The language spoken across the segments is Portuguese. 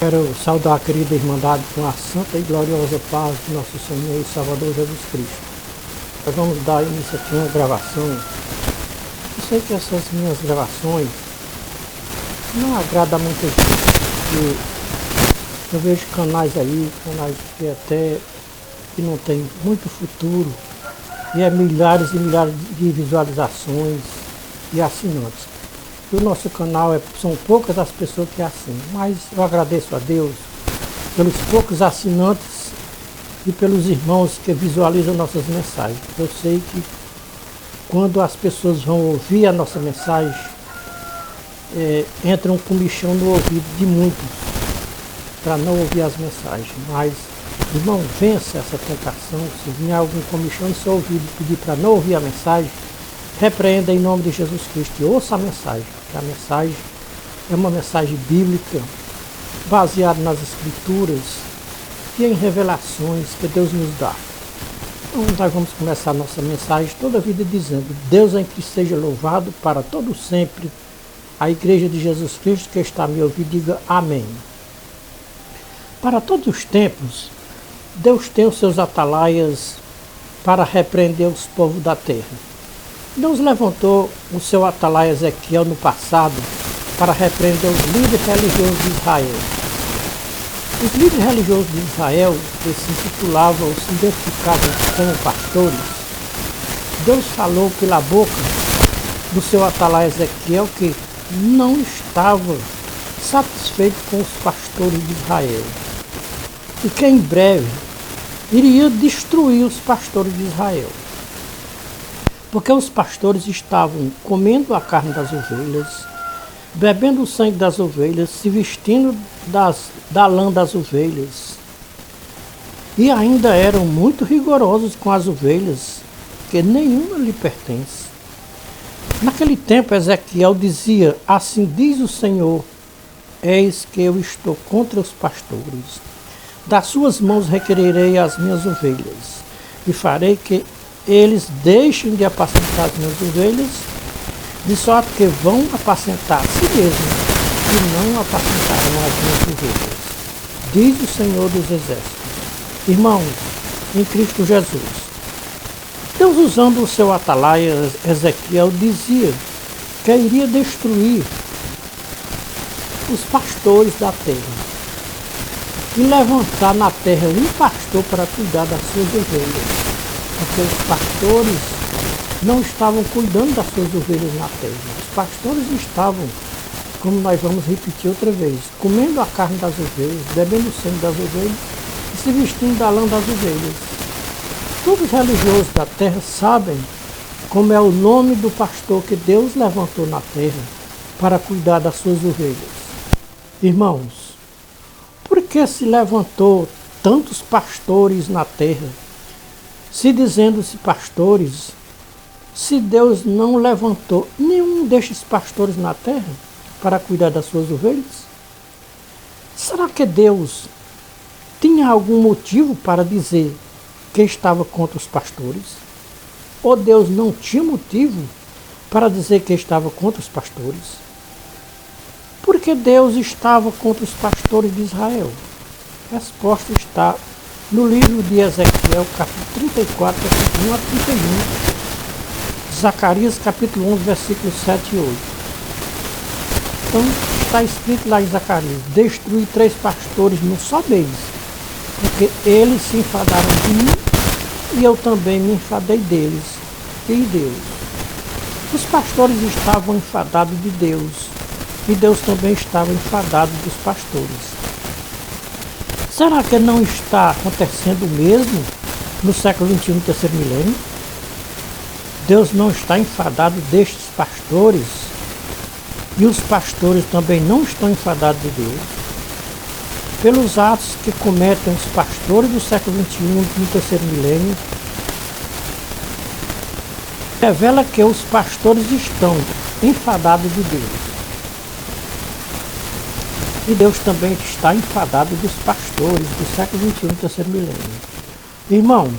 Quero saudar a querida Irmandade com a santa e gloriosa paz de nosso Senhor e Salvador Jesus Cristo. Nós vamos dar início aqui a uma gravação. Eu sei que essas minhas gravações não agradam a muita gente, porque eu vejo canais que até que não tem muito futuro, e é milhares e milhares de visualizações e assinantes. O nosso canal são poucas as pessoas que assinam, mas eu agradeço a Deus pelos poucos assinantes e pelos irmãos que visualizam nossas mensagens. Eu sei que quando as pessoas vão ouvir a nossa mensagem, entra um comichão no ouvido de muitos para não ouvir as mensagens. Mas, irmão, vença essa tentação. Se vier algum comichão em seu ouvido pedir para não ouvir a mensagem, repreenda em nome de Jesus Cristo e ouça a mensagem, porque a mensagem é uma mensagem bíblica, baseada nas Escrituras e em revelações que Deus nos dá. Então nós vamos começar a nossa mensagem toda a vida dizendo: Deus em que seja louvado para todo sempre. A Igreja de Jesus Cristo que está a me ouvir, diga amém. Para todos os tempos, Deus tem os seus atalaias para repreender os povos da terra. Deus levantou o seu atalaia Ezequiel no passado para repreender os líderes religiosos de Israel. Os líderes religiosos de Israel, que se intitulavam ou se identificavam como pastores, Deus falou pela boca do seu atalaia Ezequiel que não estava satisfeito com os pastores de Israel e que em breve iria destruir os pastores de Israel. Porque os pastores estavam comendo a carne das ovelhas, bebendo o sangue das ovelhas, se vestindo da lã das ovelhas. E ainda eram muito rigorosos com as ovelhas, que nenhuma lhe pertence. Naquele tempo Ezequiel dizia: assim diz o Senhor, eis que eu estou contra os pastores. Das suas mãos requererei as minhas ovelhas, e farei que eles deixem de apacentar as minhas ovelhas, de sorte que vão apacentar a si mesmos e não apacentarão as minhas ovelhas, diz o Senhor dos Exércitos. Irmãos, em Cristo Jesus, Deus, usando o seu atalaia Ezequiel, dizia que iria destruir os pastores da terra e levantar na terra um pastor para cuidar das suas ovelhas. Porque os pastores não estavam cuidando das suas ovelhas na terra. Os pastores estavam, como nós vamos repetir outra vez, comendo a carne das ovelhas, bebendo o sangue das ovelhas e se vestindo da lã das ovelhas. Todos os religiosos da terra sabem como é o nome do pastor que Deus levantou na terra para cuidar das suas ovelhas. Irmãos, por que se levantou tantos pastores na terra? Se dizendo-se pastores, se Deus não levantou nenhum destes pastores na terra para cuidar das suas ovelhas? Será que Deus tinha algum motivo para dizer que estava contra os pastores? Ou Deus não tinha motivo para dizer que estava contra os pastores? Por que Deus estava contra os pastores de Israel? A resposta está no livro de Ezequiel, capítulo 34, versículo 1 a 31, Zacarias, capítulo 11, versículos 7 e 8. Então, está escrito lá em Zacarias: destruí 3 pastores num só mês, porque eles se enfadaram de mim e eu também me enfadei deles e de Deus. Os pastores estavam enfadados de Deus e Deus também estava enfadado dos pastores. Será que não está acontecendo o mesmo no século XXI, no terceiro milênio? Deus não está enfadado destes pastores e os pastores também não estão enfadados de Deus pelos atos que cometem os pastores do século XXI, no terceiro milênio. Revela que os pastores estão enfadados de Deus. E Deus também está enfadado dos pastores do século XXI, terceiro milênio. Irmãos,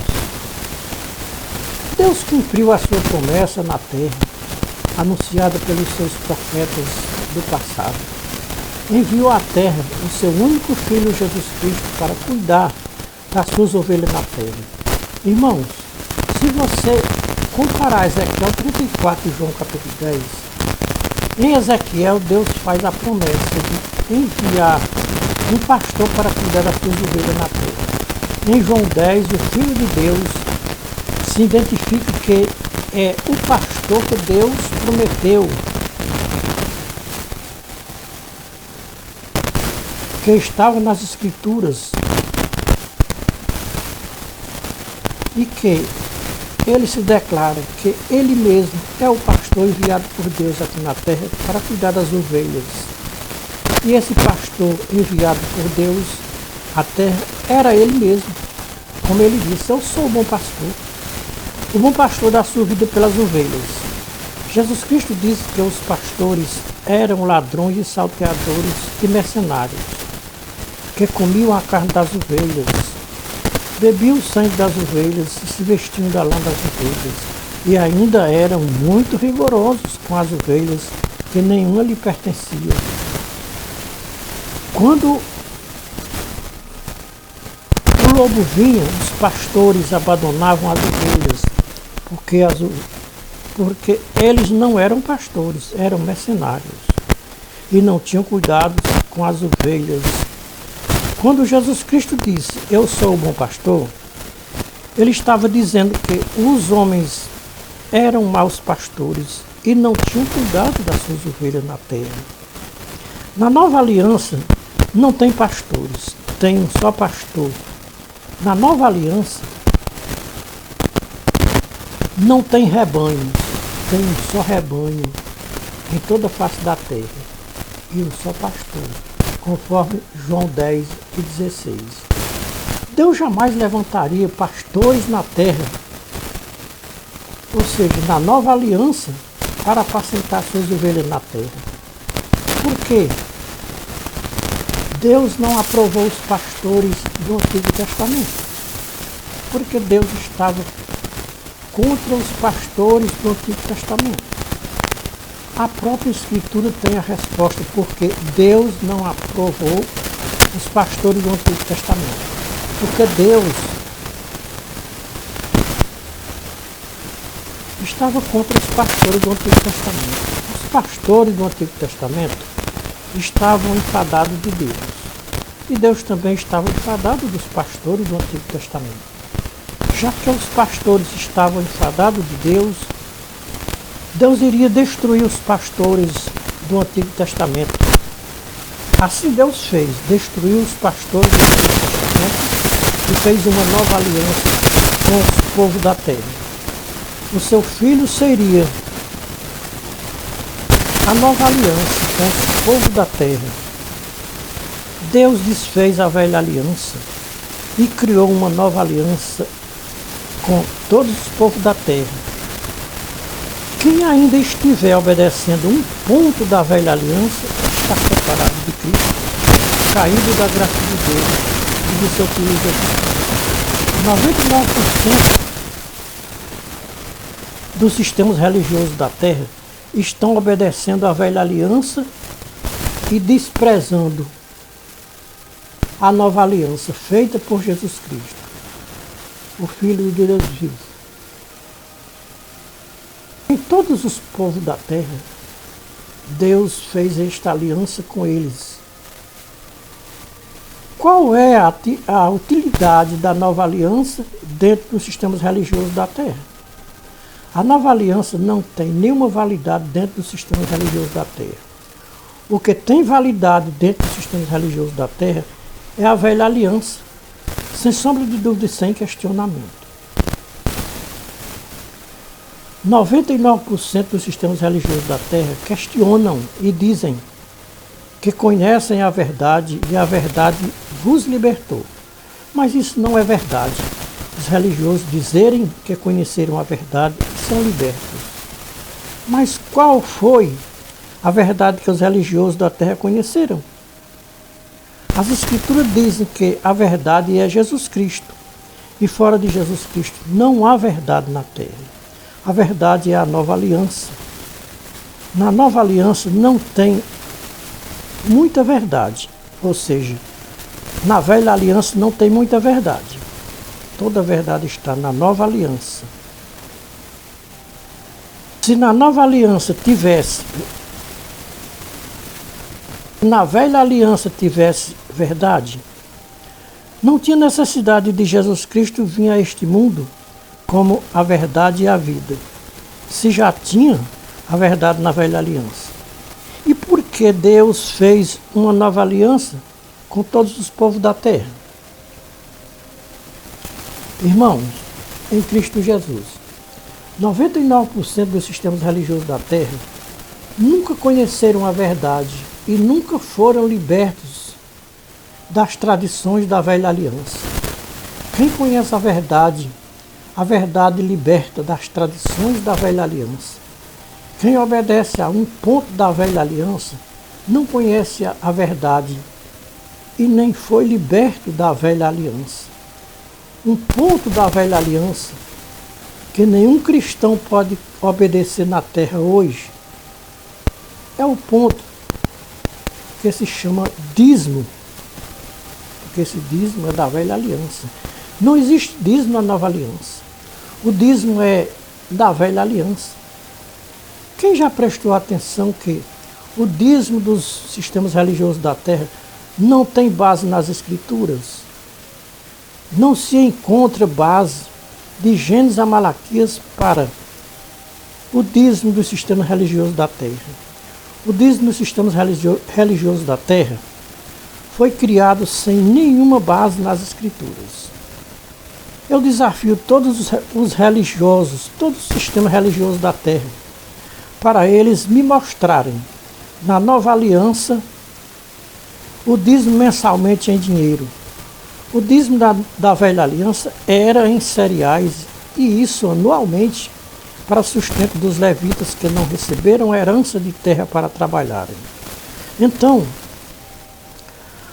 Deus cumpriu a sua promessa na terra, anunciada pelos seus profetas do passado. enviou à terra o seu único filho Jesus Cristo para cuidar das suas ovelhas na terra. Irmãos, se você comparar Ezequiel 34 e João capítulo 10, em Ezequiel Deus faz a promessa de enviar um pastor para cuidar das suas ovelhas na terra. Em João 10, o Filho de Deus se identifica que é o pastor que Deus prometeu, que estava nas Escrituras, e que ele se declara que ele mesmo é o pastor enviado por Deus aqui na terra para cuidar das ovelhas. E esse pastor enviado por Deus à terra era ele mesmo. Como ele disse, eu sou o bom pastor. O bom pastor dá sua vida pelas ovelhas. Jesus Cristo disse que os pastores eram ladrões e salteadores e mercenários, que comiam a carne das ovelhas, bebiam o sangue das ovelhas e se vestiam da lã das ovelhas, e ainda eram muito rigorosos com as ovelhas, que nenhuma lhe pertencia. Quando o lobo vinha, os pastores abandonavam as ovelhas, porque eles não eram pastores, eram mercenários, e não tinham cuidado com as ovelhas. Quando Jesus Cristo disse, eu sou o bom pastor, ele estava dizendo que os homens eram maus pastores e não tinham cuidado das suas ovelhas na terra. Na nova aliança não tem pastores, tem um só pastor. Na nova aliança não tem rebanhos, tem um só rebanho em toda a face da terra e um só pastor, conforme João 10 e 16. Deus jamais levantaria pastores na terra, ou seja, na nova aliança, para apacentar suas ovelhas na terra. Por quê? Deus não aprovou os pastores do Antigo Testamento, porque Deus estava contra os pastores do Antigo Testamento. A própria Escritura tem a resposta, porque Deus não aprovou os pastores do Antigo Testamento. Porque Deus estava contra os pastores do Antigo Testamento. Os pastores do Antigo Testamento estavam enfadados de Deus. E Deus também estava enfadado dos pastores do Antigo Testamento. Já que os pastores estavam enfadados de Deus, Deus iria destruir os pastores do Antigo Testamento. Assim Deus fez, destruiu os pastores do Antigo Testamento e fez uma nova aliança com o povo da terra. O seu filho seria a nova aliança com o povo da terra. Deus desfez a velha aliança e criou uma nova aliança com todos os povos da terra. Quem ainda estiver obedecendo um ponto da velha aliança está separado de Cristo, caído da graça de Deus e do seu Filho Jesus Cristo. 99% dos sistemas religiosos da terra estão obedecendo a velha aliança e desprezando a nova aliança feita por Jesus Cristo, o Filho de Deus vivo. Em todos os povos da terra, Deus fez esta aliança com eles. Qual é a utilidade da nova aliança dentro dos sistemas religiosos da terra? A nova aliança não tem nenhuma validade dentro dos sistemas religiosos da terra. O que tem validade dentro dos sistemas religiosos da terra é a velha aliança, sem sombra de dúvida e sem questionamento. 99% dos sistemas religiosos da terra questionam e dizem que conhecem a verdade e a verdade vos libertou. Mas isso não é verdade. Os religiosos dizerem que conheceram a verdade e são libertos. Mas qual foi a verdade que os religiosos da terra conheceram? As Escrituras dizem que a verdade é Jesus Cristo. E fora de Jesus Cristo não há verdade na terra. A verdade é a nova aliança. Na nova aliança não tem muita verdade. Ou seja, na velha aliança não tem muita verdade. Toda a verdade está na nova aliança. Se na nova aliança tivesse, na velha aliança tivesse verdade, não tinha necessidade de Jesus Cristo vir a este mundo como a verdade e a vida, se já tinha a verdade na velha aliança. E por que Deus fez uma nova aliança com todos os povos da terra? Irmãos, em Cristo Jesus, 99% dos sistemas religiosos da terra nunca conheceram a verdade e nunca foram libertos das tradições da velha aliança. Quem conhece a verdade liberta das tradições da velha aliança. Quem obedece a um ponto da velha aliança não conhece a verdade e nem foi liberto da velha aliança. Um ponto da velha aliança que nenhum cristão pode obedecer na terra hoje é o ponto que se chama dízimo, porque esse dízimo é da velha aliança. Não existe dízimo na nova aliança. O dízimo é da velha aliança. Quem já prestou atenção que o dízimo dos sistemas religiosos da terra não tem base nas escrituras? Não se encontra base de Gênesis a Malaquias para o dízimo dos sistemas religiosos da terra. O dízimo dos sistemas religiosos da terra foi criado sem nenhuma base nas escrituras. Eu desafio todos os religiosos, todos os sistemas religiosos da terra, para eles me mostrarem na nova aliança o dízimo mensalmente em dinheiro. O dízimo da velha aliança era em cereais, e isso anualmente para sustento dos levitas que não receberam herança de terra para trabalharem. Então,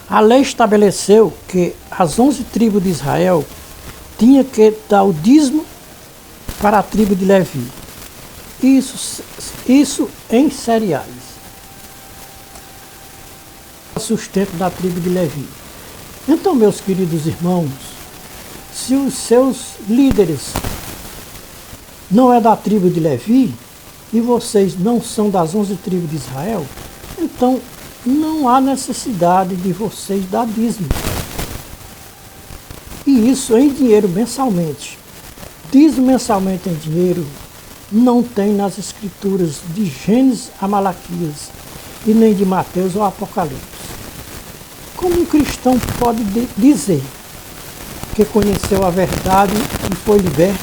a lei estabeleceu que as 11 tribos de Israel tinham que dar o dízimo para a tribo de Levi. Isso em cereais. Sustento da tribo de Levi. Então, meus queridos irmãos, se os seus líderes não é da tribo de Levi e vocês não são das 11 tribos de Israel, então não há necessidade de vocês dar dízimo. E isso em dinheiro mensalmente. Dízimo mensalmente em dinheiro não tem nas escrituras de Gênesis a Malaquias e nem de Mateus ou Apocalipse. Como um cristão pode dizer que conheceu a verdade e foi liberto,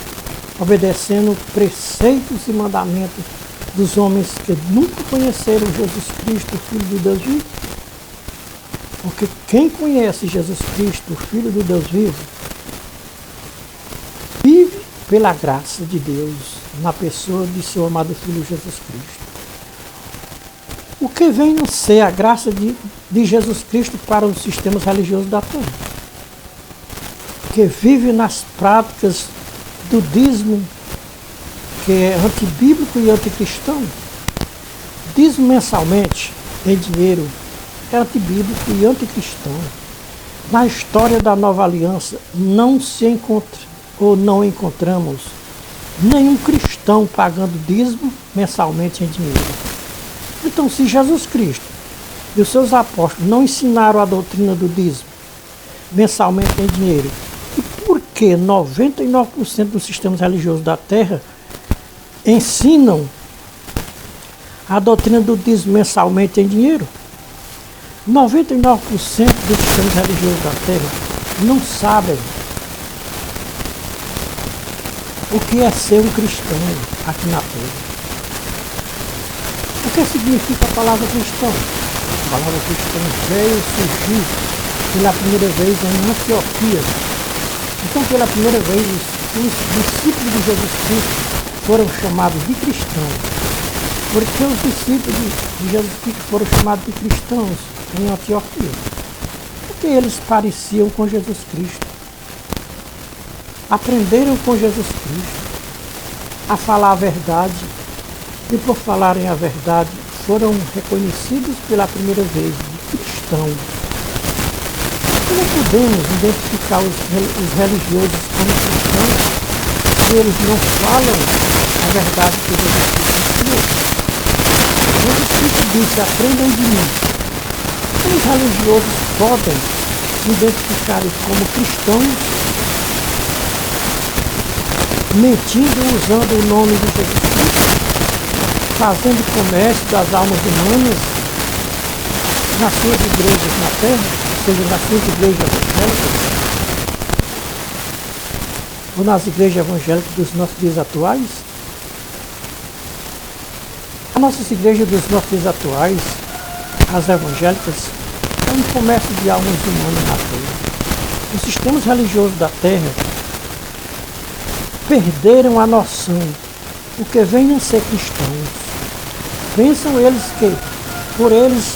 obedecendo preceitos e mandamentos dos homens que nunca conheceram Jesus Cristo, o Filho do Deus vivo? Porque quem conhece Jesus Cristo, o Filho do Deus vivo, vive pela graça de Deus na pessoa de seu amado Filho Jesus Cristo. O que vem a ser a graça de Jesus Cristo para os sistemas religiosos da terra? Que vive nas práticas do dízimo, que é antibíblico e anticristão. Dízimo mensalmente em dinheiro é antibíblico e anticristão. Na história da nova aliança não se encontra ou não encontramos nenhum cristão pagando dízimo mensalmente em dinheiro. Então, se Jesus Cristo e os seus apóstolos não ensinaram a doutrina do dízimo mensalmente em dinheiro, e por que 99% dos sistemas religiosos da terra ensinam a doutrina do dízimo mensalmente em dinheiro? 99% dos sistemas religiosos da terra não sabem o que é ser um cristão aqui na terra. O que significa a palavra cristão? A palavra cristão veio surgir pela primeira vez em Antioquia. Então, pela primeira vez, os discípulos de Jesus Cristo foram chamados de cristãos. Porque os discípulos de Jesus Cristo foram chamados de cristãos em Antioquia? Porque eles pareciam com Jesus Cristo. Aprenderam com Jesus Cristo a falar a verdade, e por falarem a verdade foram reconhecidos pela primeira vez cristãos. Como podemos identificar os religiosos como cristãos se eles não falam a verdade que Jesus Cristo ensinou? Jesus Cristo disse: aprendam de mim. Como os religiosos podem se identificar como cristãos mentindo, usando o nome de Jesus Cristo, fazendo comércio das almas humanas nas suas igrejas na terra, ou seja, nas suas igrejas evangélicas, ou nas igrejas evangélicas dos nossos dias atuais? As nossas igrejas dos nossos dias atuais, as evangélicas, é um comércio de almas humanas na terra. Os sistemas religiosos da terra perderam a noção do que venham a ser cristãos. Pensam eles que, por eles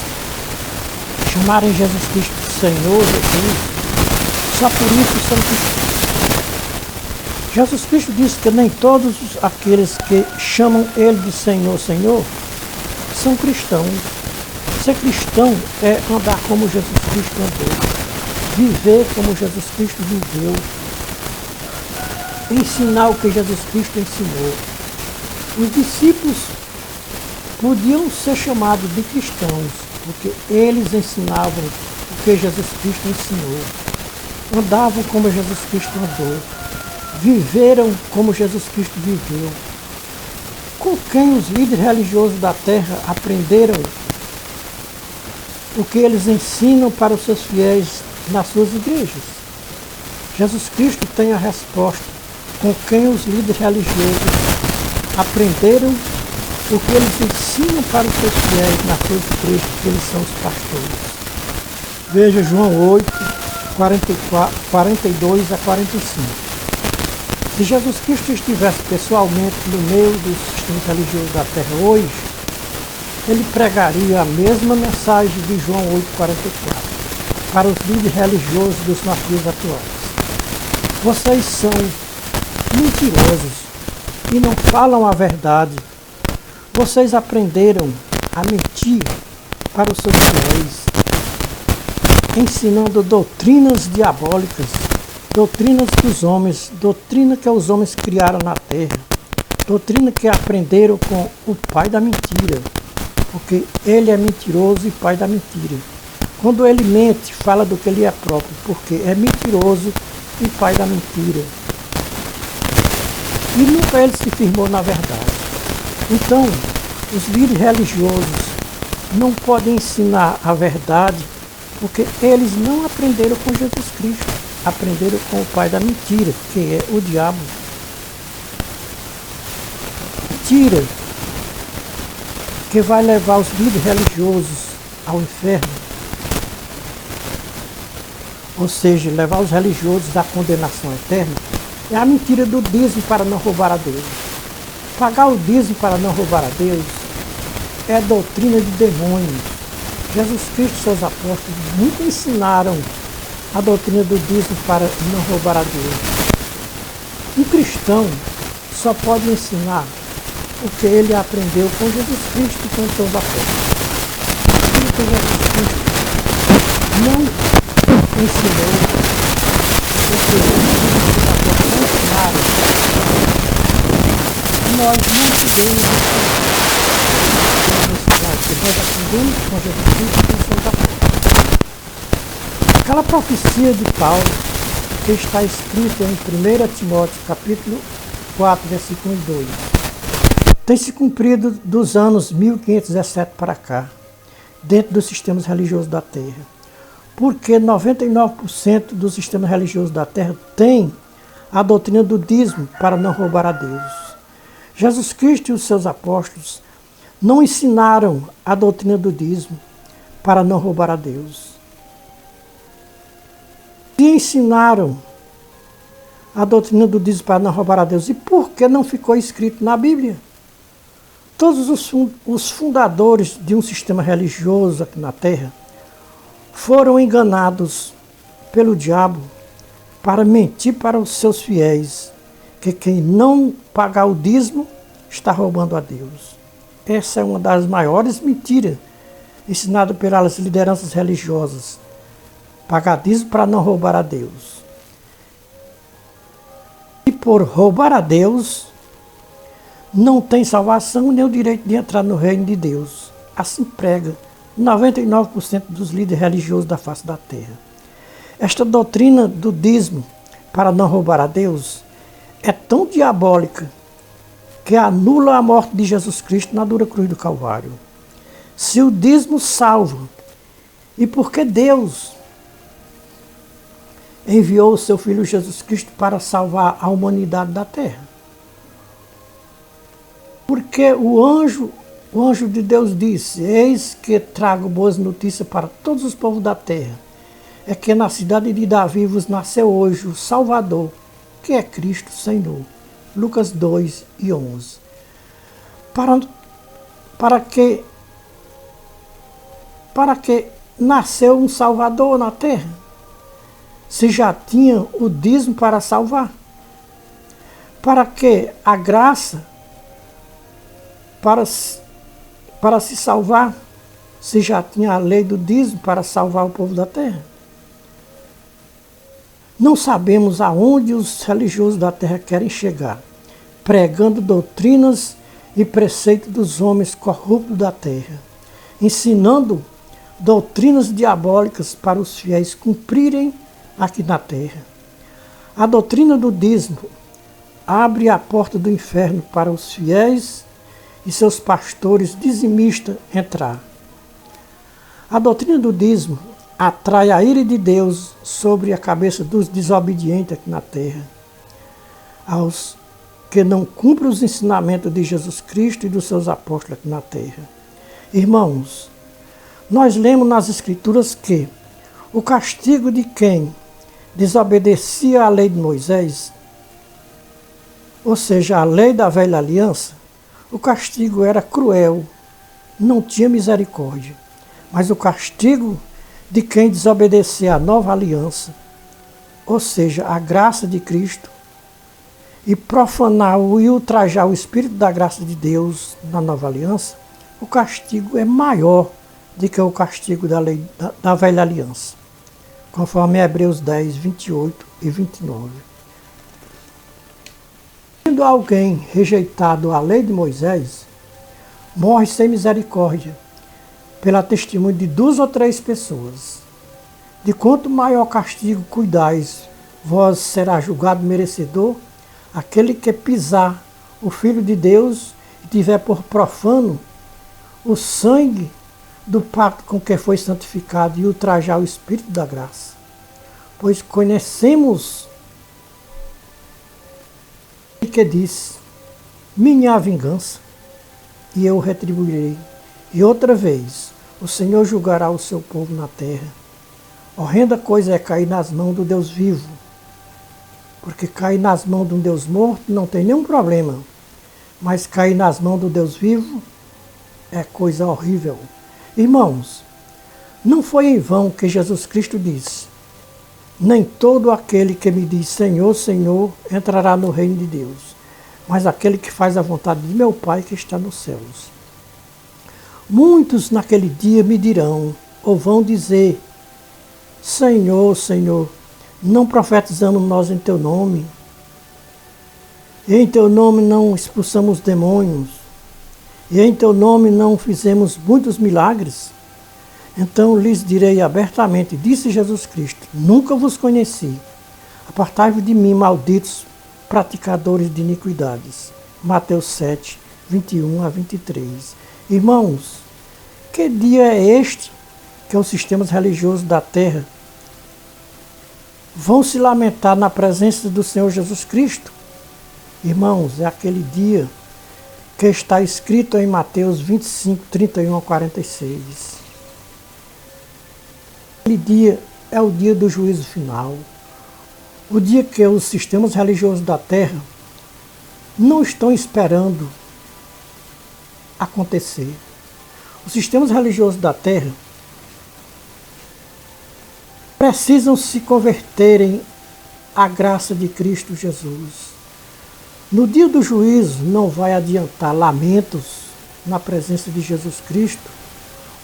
chamarem Jesus Cristo de Senhor, Jesus, só por isso são cristãos. Jesus Cristo disse que nem todos aqueles que chamam Ele de Senhor, Senhor, são cristãos. Ser cristão é andar como Jesus Cristo andou, viver como Jesus Cristo viveu, ensinar o que Jesus Cristo ensinou. Os discípulos podiam ser chamados de cristãos, porque eles ensinavam o que Jesus Cristo ensinou, andavam como Jesus Cristo andou, viveram como Jesus Cristo viveu. Com quem os líderes religiosos da terra aprenderam o que eles ensinam para os seus fiéis nas suas igrejas? Jesus Cristo tem a resposta. Com quem os líderes religiosos aprenderam o que eles ensinam para os seus fiéis nas suas igrejas, que eles são os pastores. Veja João 8, 42 a 45. Se Jesus Cristo estivesse pessoalmente no meio dos sistemas religiosos da terra hoje, ele pregaria a mesma mensagem de João 8,44 para os líderes religiosos dos nossos dias atuais. Vocês são mentirosos e não falam a verdade. Vocês aprenderam a mentir para os seus fiéis, ensinando doutrinas diabólicas, doutrinas dos homens, doutrina que os homens criaram na terra, doutrina que aprenderam com o pai da mentira, porque ele é mentiroso e pai da mentira. Quando ele mente, fala do que ele é próprio, porque é mentiroso e pai da mentira. E nunca ele se firmou na verdade. Então, os líderes religiosos não podem ensinar a verdade, porque eles não aprenderam com Jesus Cristo, aprenderam com o pai da mentira, que é o diabo. Mentira que vai levar os líderes religiosos ao inferno, ou seja, levar os religiosos à condenação eterna, é a mentira do dízimo para não roubar a Deus. Pagar o dízimo para não roubar a Deus é doutrina de demônio. Jesus Cristo e seus apóstolos nunca ensinaram a doutrina do dízimo para não roubar a Deus. Um cristão só pode ensinar o que ele aprendeu com Jesus Cristo e com seus apóstolos. Aquilo que Jesus Cristo não ensinou, ou seja, não ensinaram, nós não podemos ensinar, porque nós aprendemos com Jesus Cristo e com seus apóstolos. Aquela profecia de Paulo, que está escrita em 1 Timóteo, capítulo 4, versículo 2, tem se cumprido dos anos 1517 para cá, dentro dos sistemas religiosos da Terra. Porque 99% dos sistemas religiosos da Terra tem a doutrina do dízimo para não roubar a Deus. Jesus Cristo e os seus apóstolos não ensinaram a doutrina do dízimo para não roubar a Deus. E ensinaram a doutrina do dízimo para não roubar a Deus. E por que não ficou escrito na Bíblia? Todos os fundadores de um sistema religioso aqui na Terra foram enganados pelo diabo para mentir para os seus fiéis que quem não pagar o dízimo está roubando a Deus. Essa é uma das maiores mentiras ensinado pelas lideranças religiosas. Pagar dízimo para não roubar a Deus. E por roubar a Deus, não tem salvação nem o direito de entrar no reino de Deus. Assim prega 99% dos líderes religiosos da face da terra. Esta doutrina do dízimo para não roubar a Deus é tão diabólica que anula a morte de Jesus Cristo na dura cruz do Calvário. Se o dízimo salva, e porque Deus enviou o seu Filho Jesus Cristo para salvar a humanidade da terra? Porque o anjo de Deus disse: eis que trago boas notícias para todos os povos da terra. É que na cidade de Davi vos nasceu hoje o Salvador, que é Cristo Senhor. Lucas 2:11. Para que nasceu um Salvador na terra? Se já tinha o dízimo para salvar? Para que a graça para se salvar, se já tinha a lei do dízimo para salvar o povo da terra? Não sabemos aonde os religiosos da terra querem chegar, pregando doutrinas e preceitos dos homens corruptos da terra, ensinando doutrinas diabólicas para os fiéis cumprirem aqui na terra. A doutrina do dízimo abre a porta do inferno para os fiéis e seus pastores dizimistas entrar. A doutrina do dízimo atrai a ira de Deus sobre a cabeça dos desobedientes aqui na terra, aos que não cumprem os ensinamentos de Jesus Cristo e dos seus apóstolos aqui na terra. Irmãos, nós lemos nas Escrituras que o castigo de quem desobedecia à lei de Moisés, ou seja, a lei da velha aliança, o castigo era cruel, não tinha misericórdia. Mas o castigo de quem desobedecia à nova aliança, ou seja, a graça de Cristo, e profanar e ultrajar o Espírito da graça de Deus na nova aliança, o castigo é maior do que o castigo da lei da velha aliança, conforme Hebreus 10, 28 e 29. Sendo alguém rejeitado a lei de Moisés, morre sem misericórdia, pela testemunho de 2 ou 3 pessoas. De quanto maior castigo cuidais, vós será julgado merecedor aquele que pisar o Filho de Deus e tiver por profano o sangue do pacto com que foi santificado e ultrajar o Espírito da graça. Pois conhecemos que disse: minha é a vingança, e eu retribuirei. E outra vez, o Senhor julgará o seu povo na terra. Horrenda coisa é cair nas mãos do Deus vivo, porque cair nas mãos de um Deus morto não tem nenhum problema, mas cair nas mãos do Deus vivo é coisa horrível. Irmãos, não foi em vão que Jesus Cristo disse: nem todo aquele que me diz Senhor, Senhor, entrará no reino de Deus, mas aquele que faz a vontade de meu Pai que está nos céus. Muitos naquele dia me dirão, ou vão dizer: Senhor, Senhor, não profetizamos nós em teu nome? E em teu nome não expulsamos demônios? E em teu nome não fizemos muitos milagres? Então lhes direi abertamente, disse Jesus Cristo: nunca vos conheci. Apartai-vos de mim, malditos praticadores de iniquidades. Mateus 7, 21 a 23. Irmãos, que dia é este que os sistemas religiosos da terra vão se lamentar na presença do Senhor Jesus Cristo? Irmãos, é aquele dia que está escrito em Mateus 25, 31 a 46. Aquele dia é o dia do juízo final. O dia que os sistemas religiosos da terra não estão esperando acontecer. Os sistemas religiosos da terra precisam se converterem à graça de Cristo Jesus. No dia do juízo não vai adiantar lamentos na presença de Jesus Cristo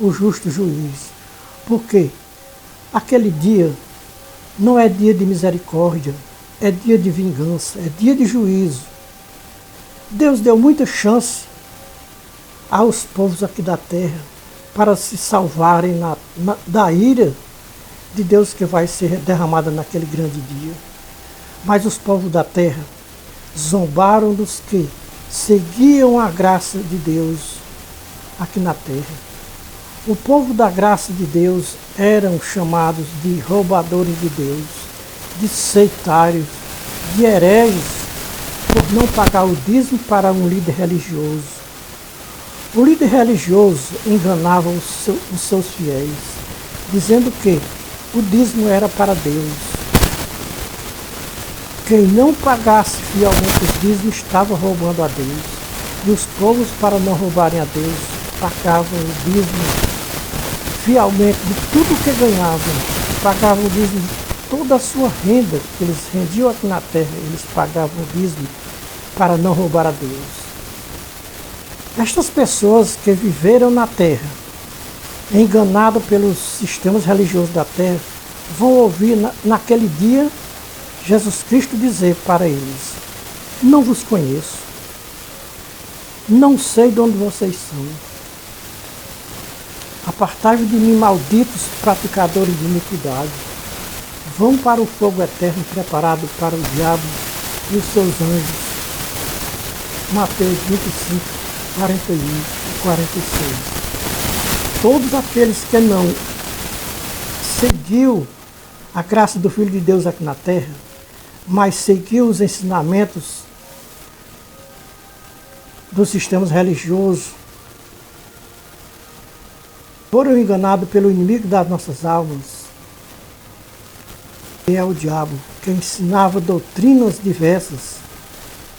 o justo juiz. Porque aquele dia não é dia de misericórdia, é dia de vingança, é dia de juízo. Deus deu muita chance aos povos aqui da terra para se salvarem da ira de Deus que vai ser derramada naquele grande dia. Mas os povos da terra zombaram dos que seguiam a graça de Deus aqui na terra. O povo da graça de Deus eram chamados de roubadores de Deus, de sectários, de hereges, por não pagar o dízimo para um líder religioso. O líder religioso enganava os seus fiéis, dizendo que o dízimo era para Deus. Quem não pagasse fielmente os dízimos estava roubando a Deus. E os povos, para não roubarem a Deus, pagavam o dízimo fielmente de tudo que ganhavam. Pagavam o dízimo de toda a sua renda que eles rendiam aqui na terra. Eles pagavam o dízimo para não roubar a Deus. Estas pessoas que viveram na terra, enganadas pelos sistemas religiosos da terra, vão ouvir naquele dia Jesus Cristo dizer para eles: não vos conheço, não sei de onde vocês são. Apartai-vos de mim, malditos praticadores de iniquidade. Vão para o fogo eterno preparado para o diabo e os seus anjos. Mateus 25, 41 e 46. Todos aqueles que não seguiu a graça do Filho de Deus aqui na terra, mas seguiu os ensinamentos dos sistemas religiosos, foram enganados pelo inimigo das nossas almas, que é o diabo, que ensinava doutrinas diversas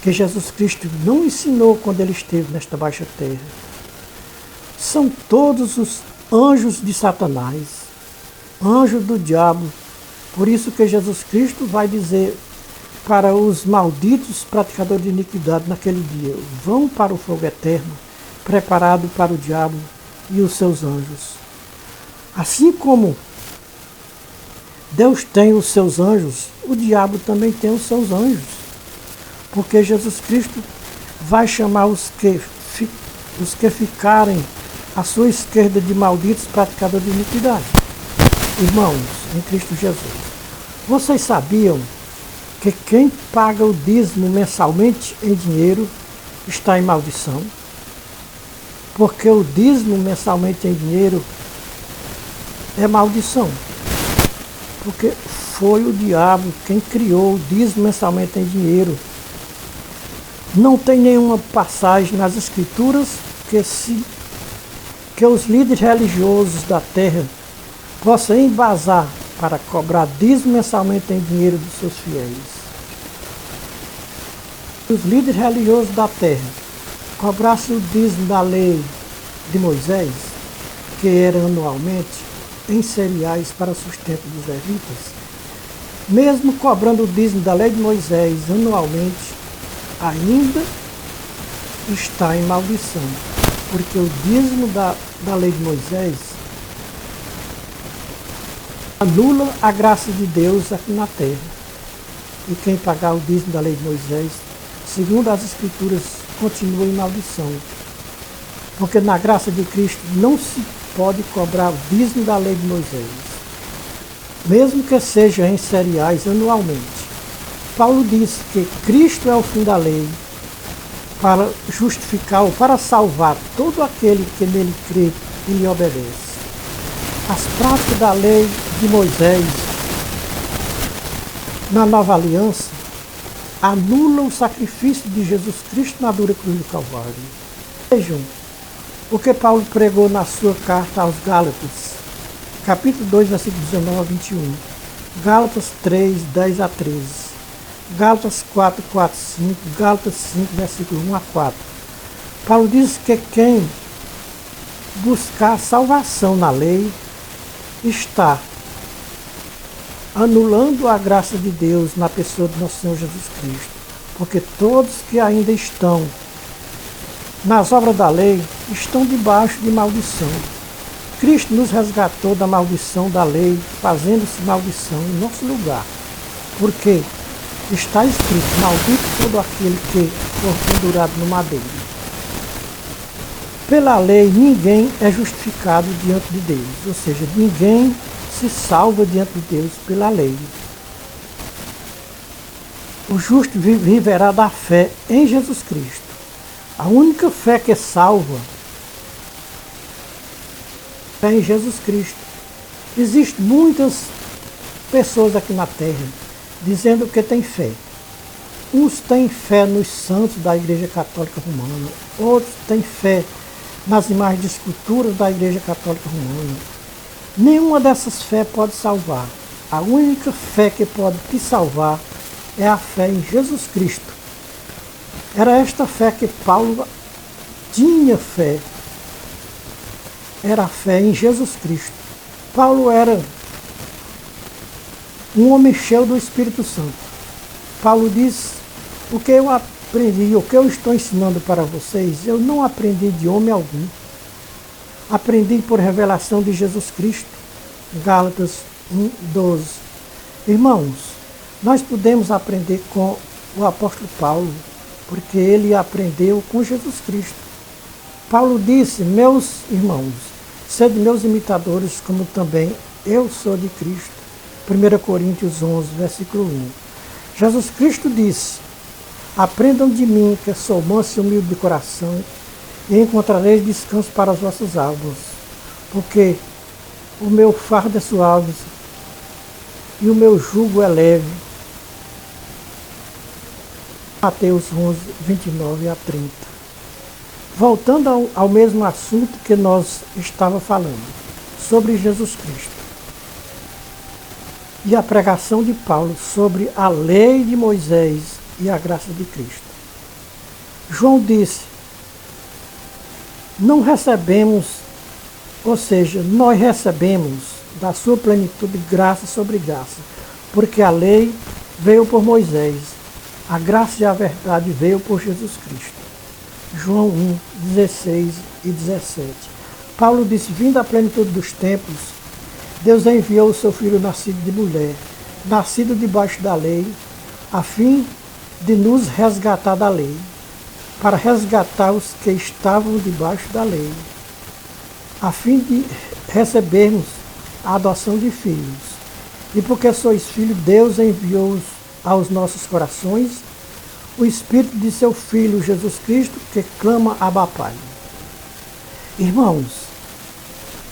que Jesus Cristo não ensinou quando ele esteve nesta baixa terra. São todos os anjos de Satanás, anjos do diabo. Por isso que Jesus Cristo vai dizer para os malditos praticadores de iniquidade naquele dia: vão para o fogo eterno, preparado para o diabo e os seus anjos. Assim como Deus tem os seus anjos, o diabo também tem os seus anjos. Porque Jesus Cristo vai chamar os que ficarem à sua esquerda de malditos praticadores de iniquidade. Irmãos, em Cristo Jesus, vocês sabiam que quem paga o dízimo mensalmente em dinheiro está em maldição? Porque o dízimo mensalmente em dinheiro é maldição. Porque foi o diabo quem criou o dízimo mensalmente em dinheiro. Não tem nenhuma passagem nas Escrituras que os líderes religiosos da terra possam embasar para cobrar dízimo mensalmente em dinheiro dos seus fiéis. Os líderes religiosos da terra cobrassem o dízimo da lei de Moisés, que era anualmente, em cereais para sustento dos levitas, mesmo cobrando o dízimo da lei de Moisés anualmente, ainda está em maldição, porque o dízimo da lei de Moisés anula a graça de Deus aqui na terra. E quem pagar o dízimo da lei de Moisés, segundo as Escrituras, continua em maldição. Porque na graça de Cristo não se pode cobrar o dízimo da lei de Moisés, mesmo que seja em cereais anualmente. Paulo diz que Cristo é o fim da lei para justificar ou para salvar todo aquele que nele crê e lhe obedece. As práticas da lei de Moisés na nova aliança anulam o sacrifício de Jesus Cristo na dura cruz do Calvário. Vejam o que Paulo pregou na sua carta aos Gálatas, capítulo 2, versículo 19 a 21, Gálatas 3, 10 a 13, Gálatas 4, 4, 5, Gálatas 5, versículo 1 a 4. Paulo diz que quem buscar salvação na lei está anulando a graça de Deus na pessoa de nosso Senhor Jesus Cristo, porque todos que ainda estão nas obras da lei estão debaixo de maldição. Cristo nos resgatou da maldição da lei, fazendo-se maldição em nosso lugar. Porque está escrito: maldito todo aquele que for pendurado no madeiro. Pela lei, ninguém é justificado diante de Deus, ou seja, ninguém se salva diante de Deus pela lei. O justo viverá da fé em Jesus Cristo. A única fé que salva é em Jesus Cristo. Existem muitas pessoas aqui na Terra dizendo que têm fé. Uns têm fé nos santos da Igreja Católica Romana, outros têm fé nas imagens de esculturas da Igreja Católica Romana. Nenhuma dessas fé pode salvar. A única fé que pode te salvar é a fé em Jesus Cristo. Era esta fé que Paulo tinha fé. Era a fé em Jesus Cristo. Paulo era um homem cheio do Espírito Santo. Paulo diz: o que eu aprendi, o que eu estou ensinando para vocês, eu não aprendi de homem algum. Aprendi por revelação de Jesus Cristo. Gálatas 1:12. Irmãos, nós podemos aprender com o apóstolo Paulo, porque ele aprendeu com Jesus Cristo. Paulo disse: meus irmãos, sede meus imitadores, como também eu sou de Cristo. 1 Coríntios 11, versículo 1. Jesus Cristo disse: aprendam de mim, que sou manso e humilde de coração, e encontrareis descanso para as vossas almas, porque o meu fardo é suave e o meu jugo é leve. Mateus 11, 29 a 30. Voltando ao mesmo assunto que nós estávamos falando, sobre Jesus Cristo. E a pregação de Paulo sobre a lei de Moisés e a graça de Cristo. João disse: não recebemos, ou seja, nós recebemos da sua plenitude graça sobre graça, porque a lei veio por Moisés, a graça e a verdade veio por Jesus Cristo. João 1, 16 e 17. Paulo disse: vindo à plenitude dos tempos, Deus enviou o seu Filho nascido de mulher, nascido debaixo da lei, a fim de nos resgatar da lei, para resgatar os que estavam debaixo da lei, a fim de recebermos a adoção de filhos. E porque sois filhos, Deus enviou aos nossos corações o Espírito de seu Filho Jesus Cristo, que clama: Abba, Pai. Irmãos,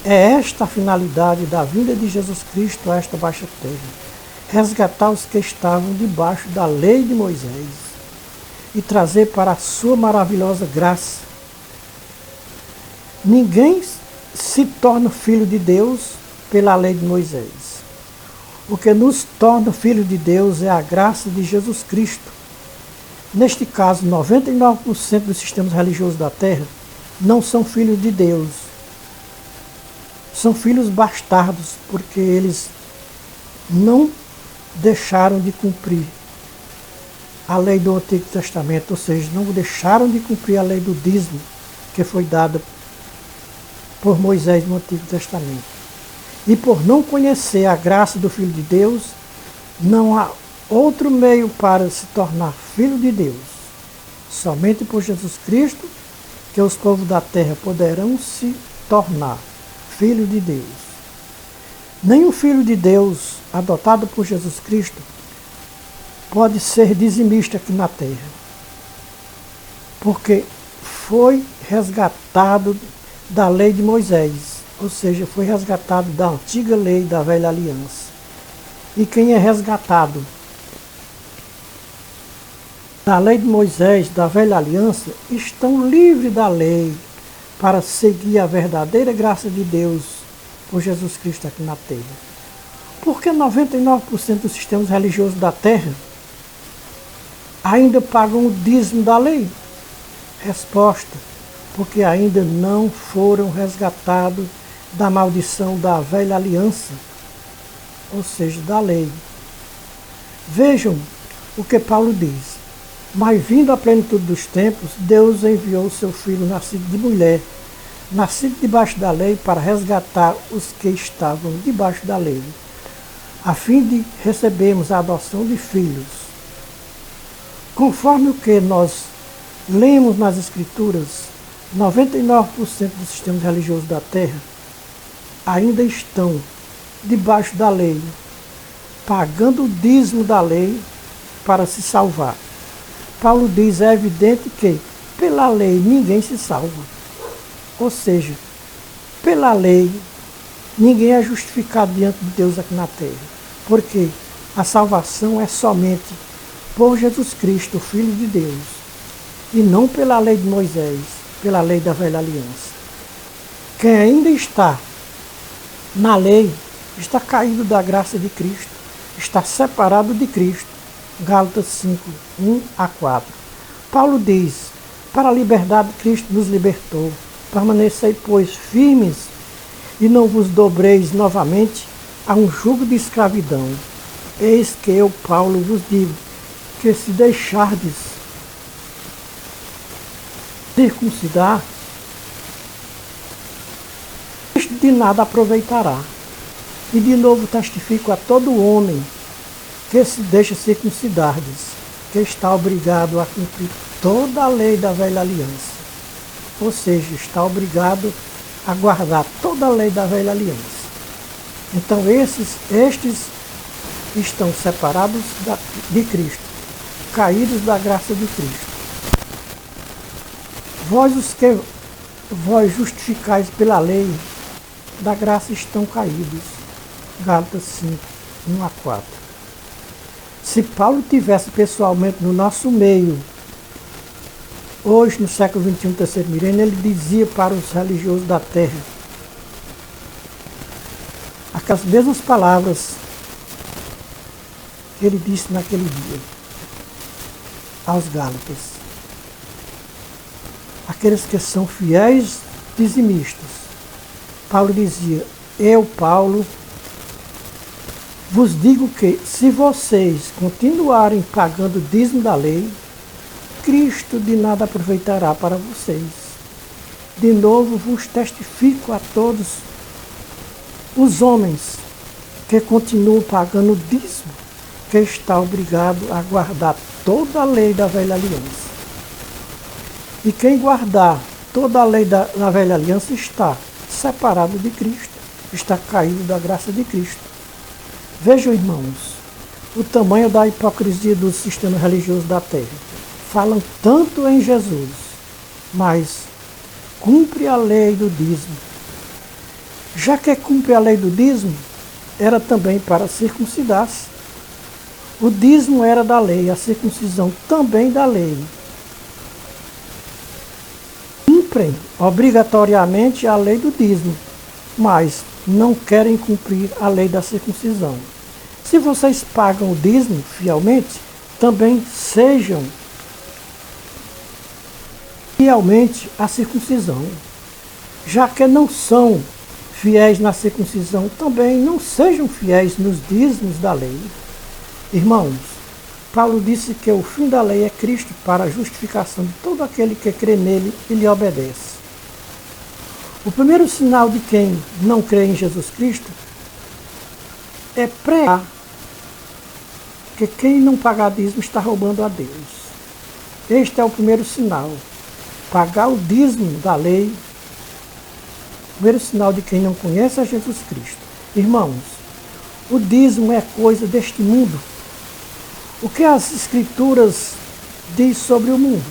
é esta a finalidade da vinda de Jesus Cristo a esta baixa terra: resgatar os que estavam debaixo da lei de Moisés e trazer para a sua maravilhosa graça. Ninguém se torna filho de Deus pela lei de Moisés. O que nos torna filho de Deus é a graça de Jesus Cristo. Neste caso, 99% dos sistemas religiosos da Terra não são filhos de Deus. São filhos bastardos, porque eles não deixaram de cumprir a lei do Antigo Testamento, ou seja, não deixaram de cumprir a lei do dízimo que foi dada por Moisés no Antigo Testamento. E por não conhecer a graça do Filho de Deus, não há outro meio para se tornar filho de Deus. Somente por Jesus Cristo que os povos da terra poderão se tornar filho de Deus. Nem o Filho de Deus, adotado por Jesus Cristo, pode ser dizimista aqui na terra, porque foi resgatado da lei de Moisés, ou seja, foi resgatado da antiga lei da velha aliança. E quem é resgatado da lei de Moisés, da velha aliança, estão livres da lei para seguir a verdadeira graça de Deus por Jesus Cristo aqui na terra. Por que 99% dos sistemas religiosos da terra ainda pagam o dízimo da lei? Resposta: porque ainda não foram resgatados da maldição da velha aliança, ou seja, da lei. Vejam o que Paulo diz: mas vindo à plenitude dos tempos, Deus enviou o seu Filho nascido de mulher, nascido debaixo da lei para resgatar os que estavam debaixo da lei, a fim de recebermos a adoção de filhos. Conforme o que nós lemos nas Escrituras, 99% dos sistemas religiosos da Terra ainda estão debaixo da lei, pagando o dízimo da lei para se salvar. Paulo diz, é evidente que pela lei ninguém se salva. Ou seja, pela lei ninguém é justificado diante de Deus aqui na terra. Porque a salvação é somente por Jesus Cristo, o Filho de Deus. E não pela lei de Moisés, pela lei da velha aliança. Quem ainda está na lei está caído da graça de Cristo, está separado de Cristo. Gálatas 5, 1 a 4. Paulo diz, para a liberdade Cristo nos libertou. Permanecei, pois, firmes e não vos dobreis novamente a um jugo de escravidão. Eis que eu, Paulo, vos digo, que se deixardes circuncidar, isto de nada aproveitará. E de novo testifico a todo homem que se deixa circuncidar-lhes, que está obrigado a cumprir toda a lei da velha aliança. Ou seja, está obrigado a guardar toda a lei da velha aliança. Então estes estão separados de Cristo, caídos da graça de Cristo. Vós justificais pela lei, da graça estão caídos. Gálatas 5, 1 a 4. Se Paulo tivesse pessoalmente no nosso meio, hoje, no século XXI, terceiro milênio, ele dizia para os religiosos da terra aquelas mesmas palavras que ele disse naquele dia aos Gálatas. Aqueles que são fiéis dizimistas. Paulo dizia, eu, Paulo, vos digo que, se vocês continuarem pagando o dízimo da lei, Cristo de nada aproveitará para vocês. De novo vos testifico a todos os homens que continuam pagando o dízimo, que está obrigado a guardar toda a lei da velha aliança. E quem guardar toda a lei da velha aliança está separado de Cristo, está caído da graça de Cristo. Vejam, irmãos, o tamanho da hipocrisia dos sistemas religiosos da terra. Falam tanto em Jesus, mas cumpre a lei do dízimo. Já que cumpre a lei do dízimo, era também para circuncidar-se. O dízimo era da lei, a circuncisão também da lei. Cumprem obrigatoriamente a lei do dízimo, mas não querem cumprir a lei da circuncisão. Se vocês pagam o dízimo fielmente, também sejam fielmente a circuncisão. Já que não são fiéis na circuncisão, também não sejam fiéis nos dízimos da lei. Irmãos, Paulo disse que o fim da lei é Cristo para a justificação de todo aquele que crê nele e lhe obedece. O primeiro sinal de quem não crê em Jesus Cristo é pregar que quem não pagar dízimo está roubando a Deus. Este é o primeiro sinal. Pagar o dízimo da lei, o primeiro sinal de quem não conhece é Jesus Cristo. Irmãos, o dízimo é coisa deste mundo. O que as Escrituras diz sobre o mundo?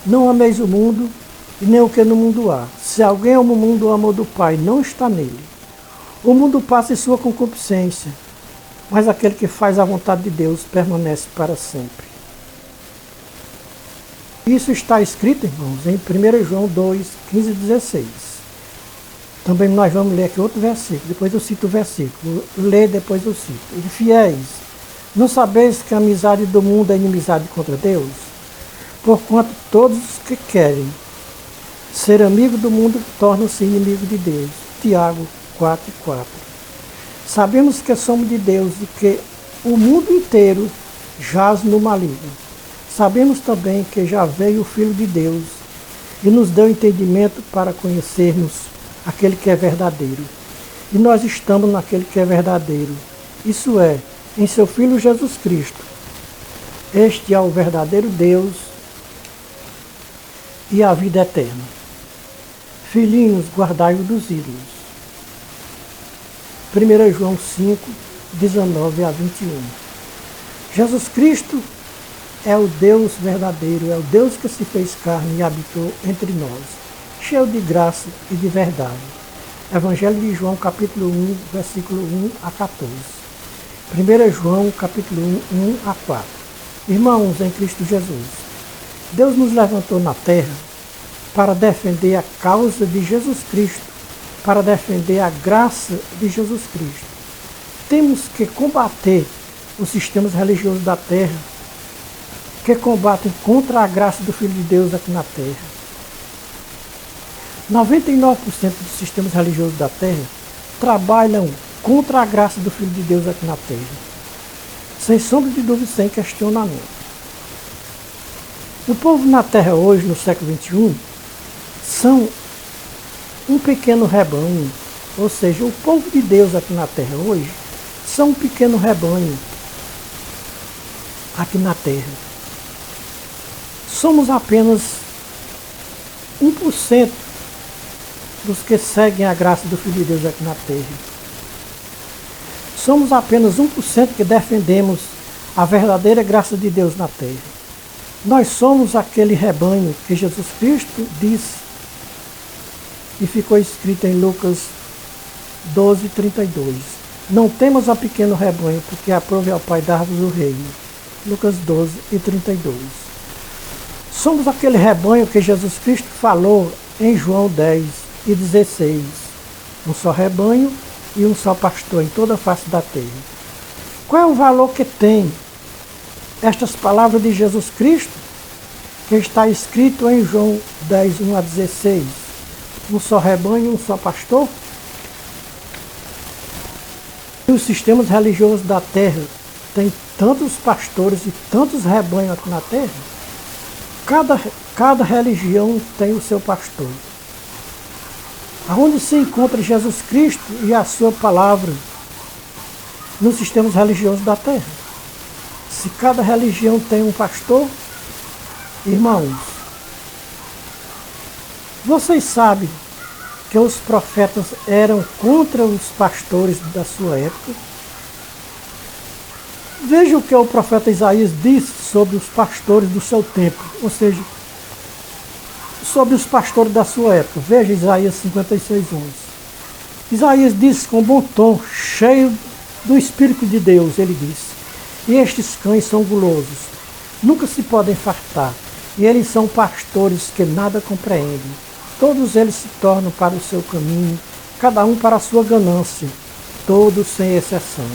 Não ameis o mundo e nem o que no mundo há. Se alguém ama o mundo, o amor do Pai não está nele. O mundo passa em sua concupiscência, mas aquele que faz a vontade de Deus permanece para sempre. Isso está escrito, irmãos, em 1 João 2, 15 e 16. Também nós vamos ler aqui outro versículo, depois eu cito o versículo. Lê, depois eu cito. E fiéis, não sabeis que a amizade do mundo é inimizade contra Deus? Porquanto todos os que querem ser amigo do mundo tornam-se inimigo de Deus. Tiago 4, 4. Sabemos que somos de Deus e que o mundo inteiro jaz no maligno. Sabemos também que já veio o Filho de Deus e nos deu entendimento para conhecermos aquele que é verdadeiro. E nós estamos naquele que é verdadeiro, isso é, em seu Filho Jesus Cristo. Este é o verdadeiro Deus e a vida eterna. Filhinhos, guardai-o dos ídolos. 1 João 5, 19 a 21. Jesus Cristo é o Deus verdadeiro, é o Deus que se fez carne e habitou entre nós, cheio de graça e de verdade. Evangelho de João, capítulo 1, versículo 1 a 14. 1 João, capítulo 1, 1 a 4. Irmãos em Cristo Jesus, Deus nos levantou na terra para defender a causa de Jesus Cristo, para defender a graça de Jesus Cristo. Temos que combater os sistemas religiosos da terra, que combatem contra a graça do Filho de Deus aqui na terra. 99% dos sistemas religiosos da terra trabalham contra a graça do Filho de Deus aqui na terra. Sem sombra de dúvida, sem questionamento. O povo na terra hoje, no século XXI, são um pequeno rebanho. Ou seja, o povo de Deus aqui na terra hoje são um pequeno rebanho aqui na terra. Somos apenas 1% dos que seguem a graça do Filho de Deus aqui na terra. Somos apenas 1% que defendemos a verdadeira graça de Deus na terra. Nós somos aquele rebanho que Jesus Cristo disse, e ficou escrito em Lucas 12, 32. Não temos a pequeno rebanho, porque aprove ao Pai dar-vos o reino. Lucas 12 e 32. Somos aquele rebanho que Jesus Cristo falou em João 10 e 16. Um só rebanho e um só pastor em toda a face da terra. Qual é o valor que tem estas palavras de Jesus Cristo, que está escrito em João 10, 1 a 16? Um só rebanho e um só pastor? E os sistemas religiosos da terra têm tantos pastores e tantos rebanhos aqui na terra? Cada religião tem o seu pastor. Aonde se encontra Jesus Cristo e a sua palavra nos sistemas religiosos da terra? Se cada religião tem um pastor, irmãos, vocês sabem que os profetas eram contra os pastores da sua época? Veja o que o profeta Isaías disse sobre os pastores do seu tempo, ou seja, sobre os pastores da sua época. Veja Isaías 56, 11. Isaías disse com bom tom, cheio do Espírito de Deus, ele disse: e estes cães são gulosos, nunca se podem fartar, e eles são pastores que nada compreendem. Todos eles se tornam para o seu caminho, cada um para a sua ganância, todos sem exceção.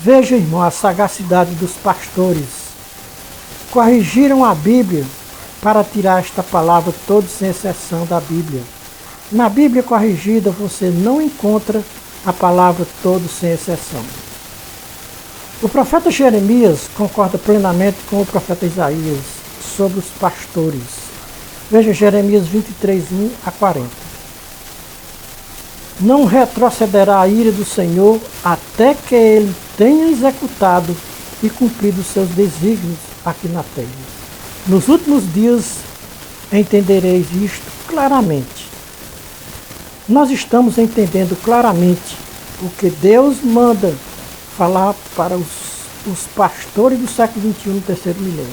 Veja, irmão, a sagacidade dos pastores. Corrigiram a Bíblia para tirar esta palavra todos sem exceção da Bíblia. Na Bíblia corrigida você não encontra a palavra todos sem exceção. O profeta Jeremias concorda plenamente com o profeta Isaías sobre os pastores. Veja Jeremias 23, 1 a 40. Não retrocederá a ira do Senhor até que ele tenha executado e cumprido os seus desígnios aqui na terra. Nos últimos dias entendereis isto claramente. Nós estamos entendendo claramente o que Deus manda falar para os pastores do século XXI, no terceiro milênio.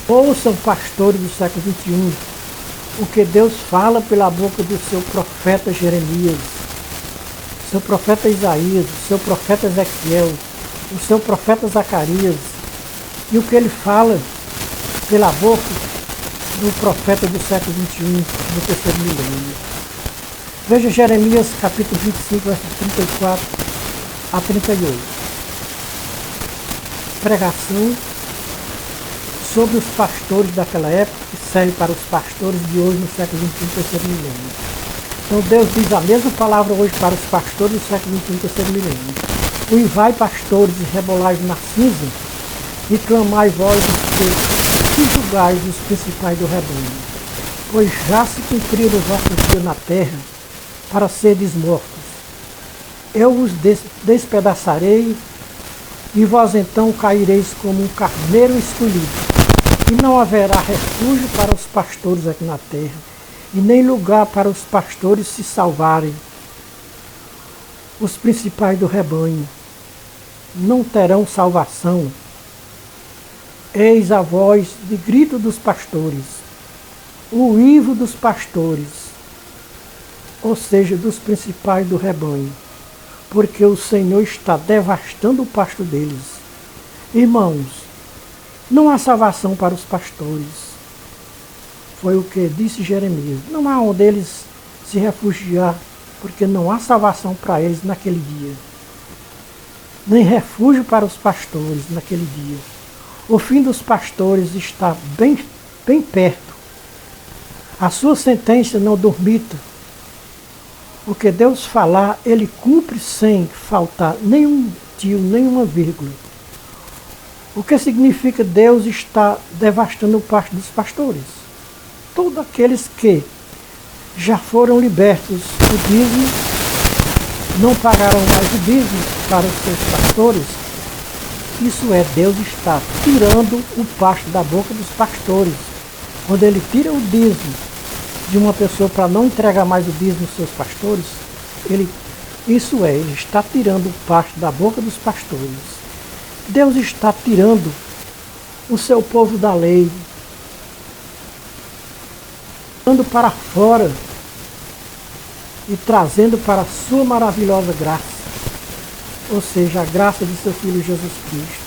Ouçam, pastores do século XXI, o que Deus fala pela boca do seu profeta Jeremias, seu profeta Isaías, o seu profeta Ezequiel, o seu profeta Zacarias, e o que ele fala pela boca do profeta do século XXI, do terceiro milênio. Veja Jeremias capítulo 25, versos 34 a 38. Pregação sobre os pastores daquela época, que serve para os pastores de hoje no século XXI, terceiro milênio. Então Deus diz a mesma palavra hoje para os pastores do século XXI, terceiro milênio. Uivai, pastores, e rebolai na cinza, e clamai vós os secos, que julgais os principais do rebanho, pois já se cumpriram os vossos dias na terra para seres mortos. Eu os despedaçarei, e vós então caireis como um carneiro escolhido, e não haverá refúgio para os pastores aqui na terra, e nem lugar para os pastores se salvarem. Os principais do rebanho não terão salvação. Eis a voz de grito dos pastores, o uivo dos pastores, ou seja, dos principais do rebanho, porque o Senhor está devastando o pasto deles. Irmãos, não há salvação para os pastores. Foi o que disse Jeremias. Não há onde eles se refugiar, porque não há salvação para eles naquele dia. Nem refúgio para os pastores naquele dia. O fim dos pastores está bem perto. A sua sentença não dormita. O que Deus falar, Ele cumpre sem faltar nenhum tio, nenhuma vírgula. O que significa Deus está devastando o pasto dos pastores? Todos aqueles que já foram libertos do dízimo, não pagaram mais o dízimo para os seus pastores. Isso é, Deus está tirando o pasto da boca dos pastores. Quando Ele tira o dízimo de uma pessoa para não entregar mais o dízimo aos seus pastores, Ele está tirando o pasto da boca dos pastores. Deus está tirando o seu povo da lei, tirando para fora e trazendo para a sua maravilhosa graça, ou seja, a graça de seu Filho Jesus Cristo,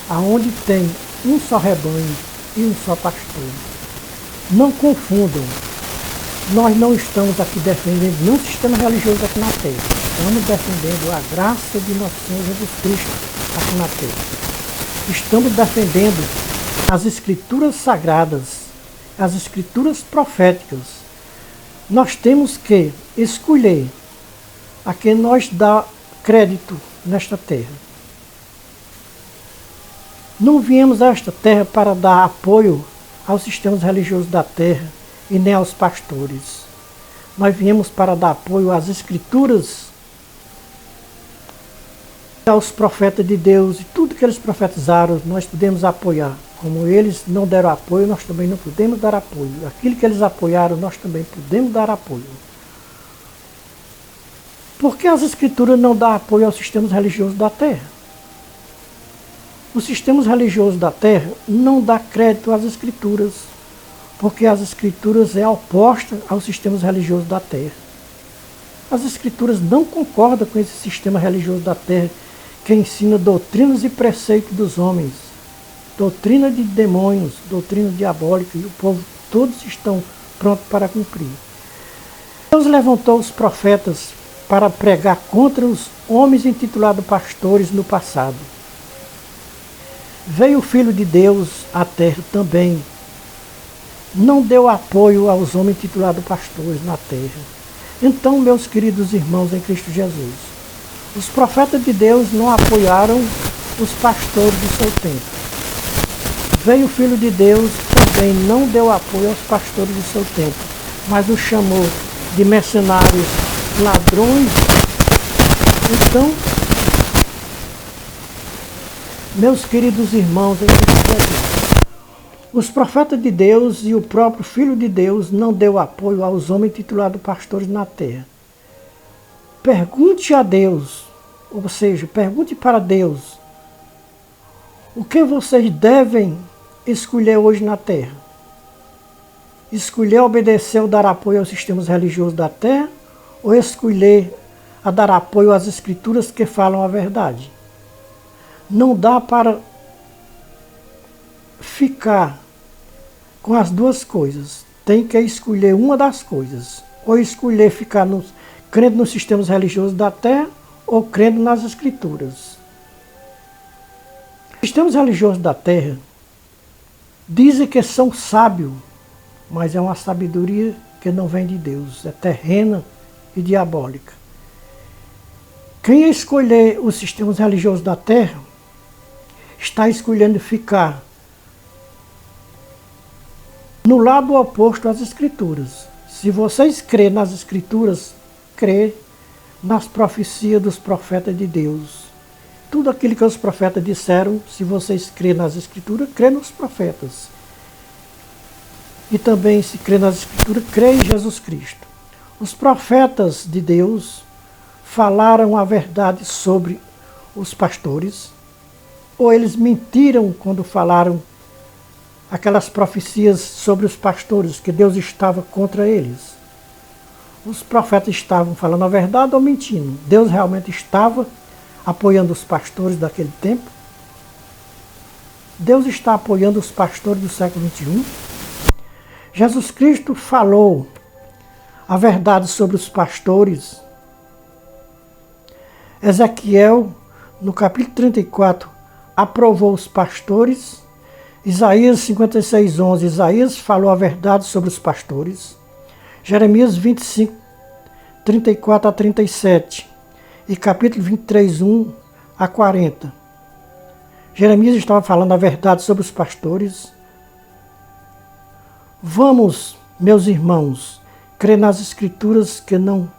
aonde tem um só rebanho e um só pastor. Não confundam, nós não estamos aqui defendendo nenhum sistema religioso aqui na terra, estamos defendendo a graça de nosso Senhor Jesus Cristo aqui na terra. Estamos defendendo as escrituras sagradas, as escrituras proféticas. Nós temos que escolher a quem nós dá crédito nesta terra. Não viemos a esta terra para dar apoio aos sistemas religiosos da terra e nem aos pastores. Nós viemos para dar apoio às escrituras, aos profetas de Deus, e tudo que eles profetizaram nós podemos apoiar. Como eles não deram apoio, nós também não podemos dar apoio. Aquilo que eles apoiaram, nós também podemos dar apoio. Por que as escrituras não dão apoio aos sistemas religiosos da terra? Os sistemas religiosos da terra não dão crédito às escrituras, porque as escrituras é oposta aos sistemas religiosos da terra. As escrituras não concordam com esse sistema religioso da terra, que ensina doutrinas e preceitos dos homens, doutrina de demônios, doutrina diabólica, e o povo todos estão prontos para cumprir. Deus levantou os profetas para pregar contra os homens intitulados pastores no passado. Veio o Filho de Deus à terra também. Não deu apoio aos homens intitulados pastores na terra. Então, meus queridos irmãos em Cristo Jesus, os profetas de Deus não apoiaram os pastores do seu tempo. Veio o Filho de Deus, também não deu apoio aos pastores do seu tempo, mas os chamou de mercenários, ladrões. Então, meus queridos irmãos em Cristo Jesus, os profetas de Deus e o próprio Filho de Deus não deu apoio aos homens titulados pastores na terra. Pergunte a Deus, ou seja, pergunte para Deus, o que vocês devem escolher hoje na terra? Escolher obedecer ou dar apoio aos sistemas religiosos da terra, ou escolher a dar apoio às escrituras que falam a verdade? Não dá para ficar com as duas coisas. Tem que escolher uma das coisas. Ou escolher ficar crendo nos sistemas religiosos da terra, ou crendo nas escrituras. Os sistemas religiosos da terra dizem que são sábios, mas é uma sabedoria que não vem de Deus, é terrena e diabólica. Quem escolher os sistemas religiosos da terra está escolhendo ficar no lado oposto às Escrituras. Se vocês crêem nas Escrituras, crê nas profecias dos profetas de Deus. Tudo aquilo que os profetas disseram, se vocês crêem nas Escrituras, crê nos profetas. E também, se crê nas Escrituras, crê em Jesus Cristo. Os profetas de Deus falaram a verdade sobre os pastores, ou eles mentiram quando falaram aquelas profecias sobre os pastores, que Deus estava contra eles. Os profetas estavam falando a verdade ou mentindo? Deus realmente estava apoiando os pastores daquele tempo? Deus está apoiando os pastores do século XXI? Jesus Cristo falou a verdade sobre os pastores. Ezequiel, no capítulo 34, aprovou os pastores. Isaías 56:11, Isaías falou a verdade sobre os pastores. Jeremias 25, 34 a 37 e capítulo 23, 1 a 40. Jeremias estava falando a verdade sobre os pastores. Vamos, meus irmãos, crer nas Escrituras que não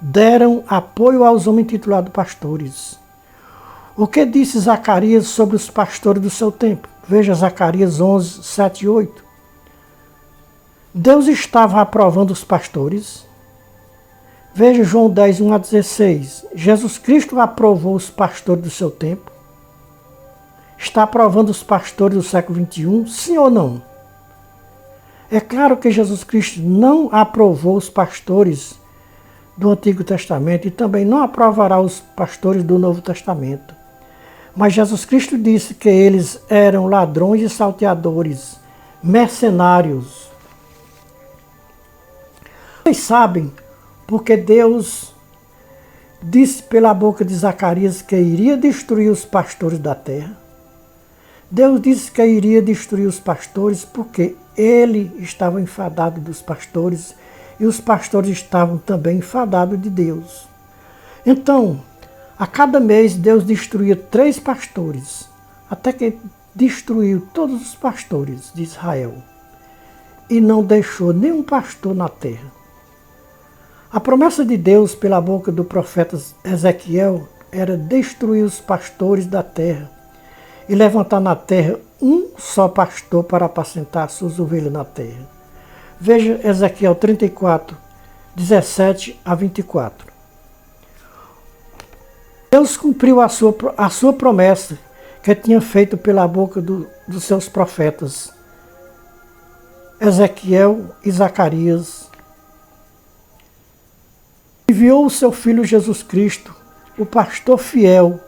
deram apoio aos homens intitulados pastores. O que disse Zacarias sobre os pastores do seu tempo? Veja Zacarias 11, 7 e 8. Deus estava aprovando os pastores. Veja João 10, 1 a 16. Jesus Cristo aprovou os pastores do seu tempo. Está aprovando os pastores do século XXI, sim ou não? É claro que Jesus Cristo não aprovou os pastores do Antigo Testamento e também não aprovará os pastores do Novo Testamento. Mas Jesus Cristo disse que eles eram ladrões e salteadores, mercenários. Vocês sabem porque Deus disse pela boca de Zacarias que iria destruir os pastores da terra? Deus disse que iria destruir os pastores porque ele estava enfadado dos pastores e os pastores estavam também enfadados de Deus. Então, a cada mês Deus destruía 3 pastores, até que destruiu todos os pastores de Israel e não deixou nenhum pastor na terra. A promessa de Deus pela boca do profeta Ezequiel era destruir os pastores da terra e levantar na terra um só pastor para apacentar suas ovelhas na terra. Veja Ezequiel 34, 17 a 24. Deus cumpriu a sua promessa que tinha feito pela boca dos seus profetas, Ezequiel e Zacarias. Enviou o seu Filho Jesus Cristo, o pastor fiel,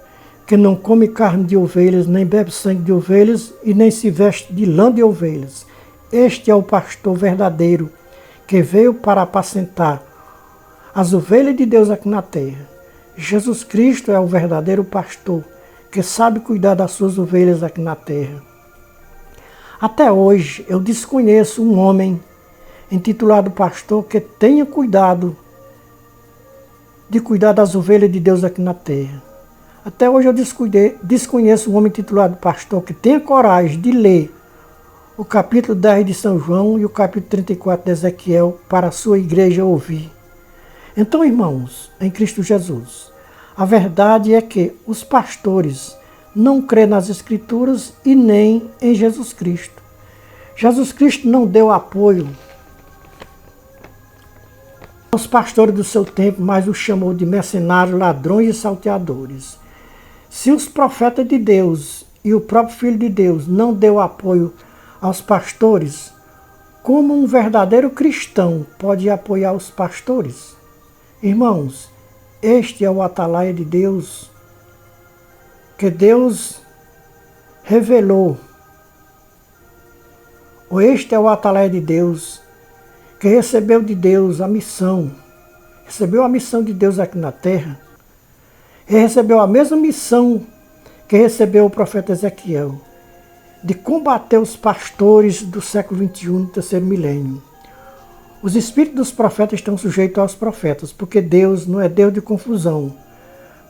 que não come carne de ovelhas, nem bebe sangue de ovelhas e nem se veste de lã de ovelhas. Este é o pastor verdadeiro, que veio para apacentar as ovelhas de Deus aqui na terra. Jesus Cristo é o verdadeiro pastor, que sabe cuidar das suas ovelhas aqui na terra. Até hoje eu desconheço um homem intitulado pastor que tenha cuidado de cuidar das ovelhas de Deus aqui na terra. Até hoje eu desconheço um homem titulado pastor que tenha coragem de ler o capítulo 10 de São João e o capítulo 34 de Ezequiel para a sua igreja ouvir. Então, irmãos, em Cristo Jesus, a verdade é que os pastores não crêem nas Escrituras e nem em Jesus Cristo. Jesus Cristo não deu apoio aos pastores do seu tempo, mas os chamou de mercenários, ladrões e salteadores. Se os profetas de Deus e o próprio Filho de Deus não deu apoio aos pastores, como um verdadeiro cristão pode apoiar os pastores? Irmãos, este é o atalaia de Deus, que Deus revelou. Ou este é o atalaia de Deus, que recebeu de Deus a missão, recebeu a missão de Deus aqui na terra, e recebeu a mesma missão que recebeu o profeta Ezequiel, de combater os pastores do século XXI, do terceiro milênio. Os espíritos dos profetas estão sujeitos aos profetas, porque Deus não é Deus de confusão,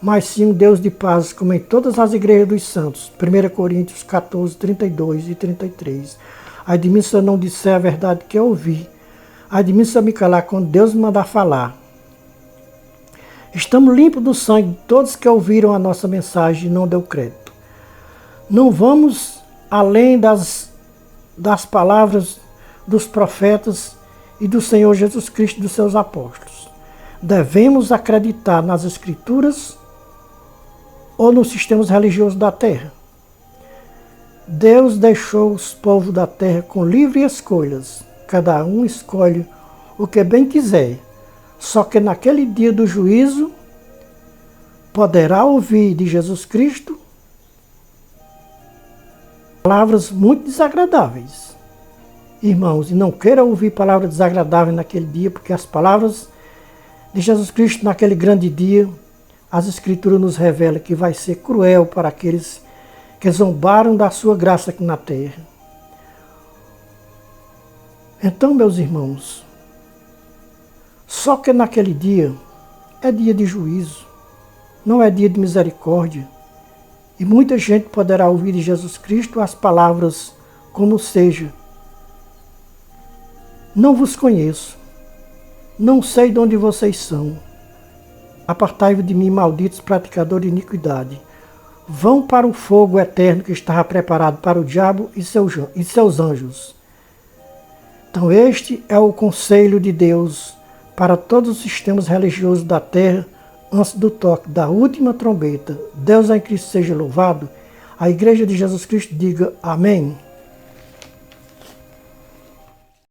mas sim um Deus de paz, como em todas as igrejas dos santos. 1 Coríntios 14, 32 e 33. Ai de mim se eu não disser a verdade que eu ouvi. Ai de mim se eu me calar quando Deus me mandar falar. Estamos limpos do sangue de todos que ouviram a nossa mensagem e não deu crédito. Não vamos além das palavras dos profetas e do Senhor Jesus Cristo e dos seus apóstolos. Devemos acreditar nas Escrituras ou nos sistemas religiosos da terra. Deus deixou os povos da terra com livre escolhas. Cada um escolhe o que bem quiser. Só que naquele dia do juízo poderá ouvir de Jesus Cristo palavras muito desagradáveis. Irmãos, e não queira ouvir palavras desagradáveis naquele dia, porque as palavras de Jesus Cristo naquele grande dia, as Escrituras nos revelam que vai ser cruel para aqueles que zombaram da sua graça aqui na terra. Então, meus irmãos, só que naquele dia é dia de juízo, não é dia de misericórdia. E muita gente poderá ouvir de Jesus Cristo as palavras como seja: não vos conheço, não sei de onde vocês são. Apartai-vos de mim, malditos praticadores de iniquidade. Vão para o fogo eterno que estava preparado para o diabo e seus anjos. Então este é o conselho de Deus para todos os sistemas religiosos da terra antes do toque da última trombeta. Deus em Cristo seja louvado. A Igreja de Jesus Cristo diga amém.